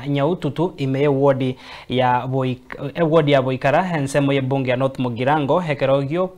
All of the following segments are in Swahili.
Nyaututu ime wodi ya Boikara ensemo ye bunge ya North Mugirango hekerogio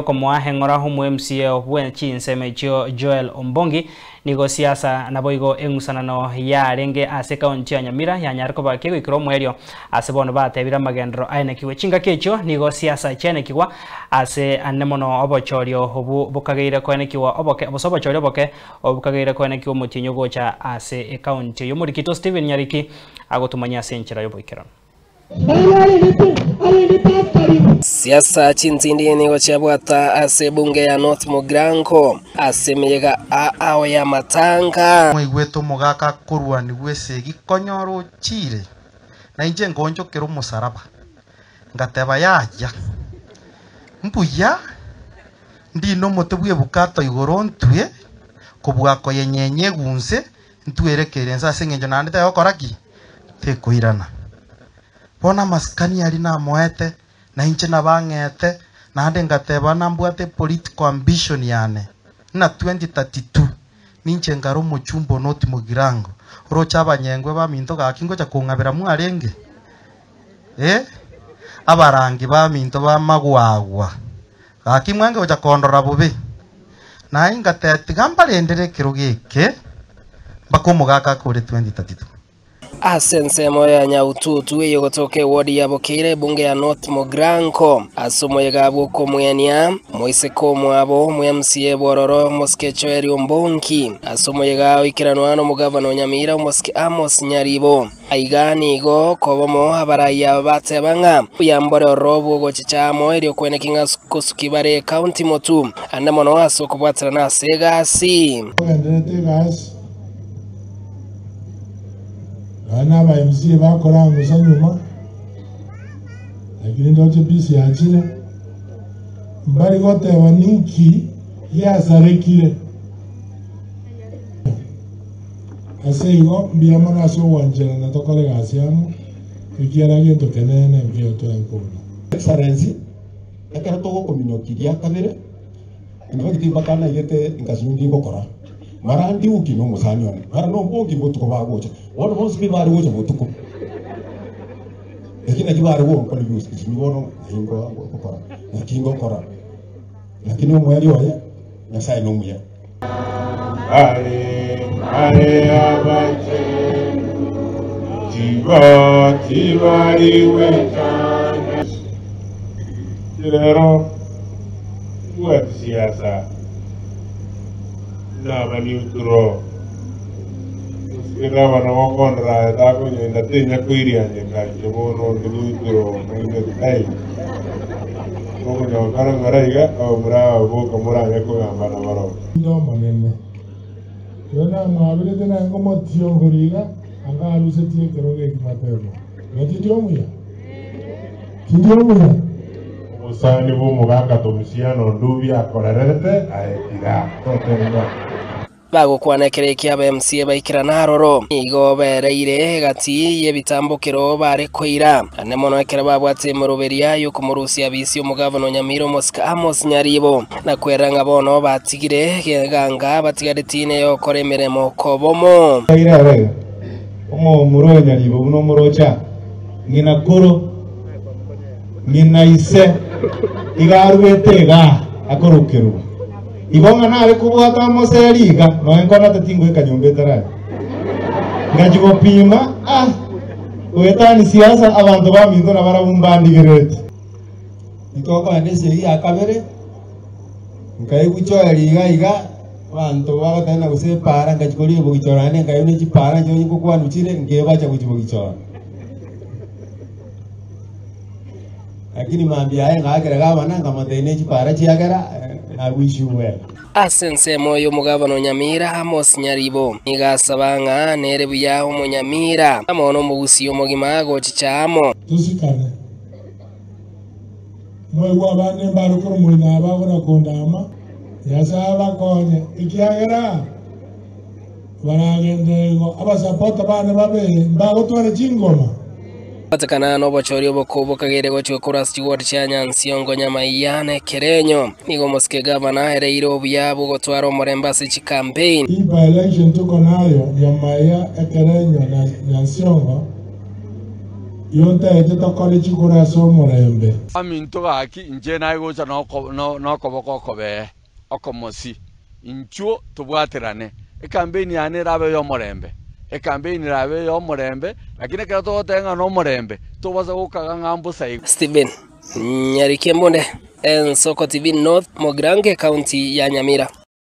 komwa hengora humu MCA obwenchi nseme Joel Ombongi nigo siasa na boigo engusanano ya renge ase kaunti ya Nyamira ya Nyarko bakego ikro mwerio ase bono batebira magendro aine kiwe chinga kecho nigo siasa chene kiwa ase anemono obochorio obu bukageire kwene kiwa oboke obosobochorio boke obukageire kwene kiwa mutinyo gocha ase kaunti yo murikito Steven Nyariki agotumanya senchera yo Boikara. Siasa chinzindi nigo chabwata ase bunge ya North Mugirango ase mega ao ya matanga mwigweto mugaka kurwa ni gwese gikonyoro chire na inje ngonjo kero musaraba ngateba yaja mbuya ndino mutebwe bukato igoro ntwe kubwako yenyenye gunse ntwerekere nsa sengenjo nande tayo koraki tekoirana bona maskani ali na moete na inche na bangete na hande ngateba nambwate political ambition yane na 2032 ninche ngaro muchumbo North Mugirango rocha abanyengwe baminto gakingo cha kungabera mwarenge abarangi baminto bamagwagwa gakimwange ocha kondora bubi na ingatete gambarendere kirugike bakomugaka kuri 2032 Asensemo ya Nyaututu yogotoke wodi ya Bokire bunge ya North Mugirango asomoye gabo komwenia moise komwabo mu MCA Bororo Moskecho eri Ombongi asomoye gawo ikiranwano mu governor Nyamira Moske Amos Nyaribo aigani go kobomo abaraya batebanga yambore robo gochichamo eri okwene kinga kusukibare county motu anamono aso kubwatira na segasi Ana ba MC bakora ngusa nyuma lakini ndoche bisi achile mbali gote waniki ya sarekire aseigo mbiyamana aso wanjera na tokole gasiamu ikiara gento kenene mbyo to enkolo excellency ekara togo kominokiria kabere ngoti bakana yete ngasundi bokora marandi ukino musanyone mara no mbongi mutuko bagocha wona bonse bibari gocha mutuko lakini kibari wo kwa news kibono hingo kokora nakingo kora lakini umweli waye na sai no muya ale abache tibari wetana kirero wa siasa na maniutro sira wana wakonra dako nyenda tenya kuiria nyenda jebono maniutro ngene ai ko nyo karangara au mura boka mura yako ngamba na maro ndo manene yona mwabile tena ngomo tiongoriga anga aluse tie keroge kimatero ndio muya usani bo muganga tomisiano ndubi akorerete aetira totenga bagukwanekerekia aba MCA baikira naroro igobereire gati yebitambukiro bare koira anemono ekera babwate muruberia yuko murusia bisi umugavano Nyamiro Moske Amos Nyaribo na kweranga bono batigire ganga batigaretine yo koremeremo kobomo irare omo muro Nyaribo buno murocha ngina koro ngina ise igarwetega akorukero ibonga nawe kubwata moseriga no enkona tatingo ekanyombe tara ngajigo pima wetani siasa abantu baminto na barabumbandigirete itoko andese ya kabere ngai kuchoya iga abantu bagatana gusepara ngajikori bugichorane ngai ne chipara nyo nyiko kwanuchire ngebacha kuchibugichora lakini maambia haya ngakera gabana ngamatene chipara chiagera I wish you well. Asensemo yo mugavano Nyamira Amos Nyaribo igasabanga nere buya umunyamira amono mubusi yo mugima gochichamo tusikane mwe wabane barukuru mulina abagora kondama yasaba konye ikiagera baragende ngo abasapota bane babe mbagotwara chingoma Patakana no bochorio bokubo kagere gochwe kura Stewart Chanya Nsiongo Nyamayane Kerenyo nigo moske gavana ereiro byabo gotwara omorembasi chi campaign. Hii by election tuko nayo Nyamaya Kerenyo na Nsiongo yonta eteta college kura so morembe. Aminto gaki nje na igocha no koboko kobe okomosi inchuo tubwaterane campaign yane rabe yo morembe campaign rabe yo morembe lakini kera to tenga no morembe to baza gukaga ngambo sai. Steven Nyarikembonde Ensoko TV North Mogrange County ya Nyamira.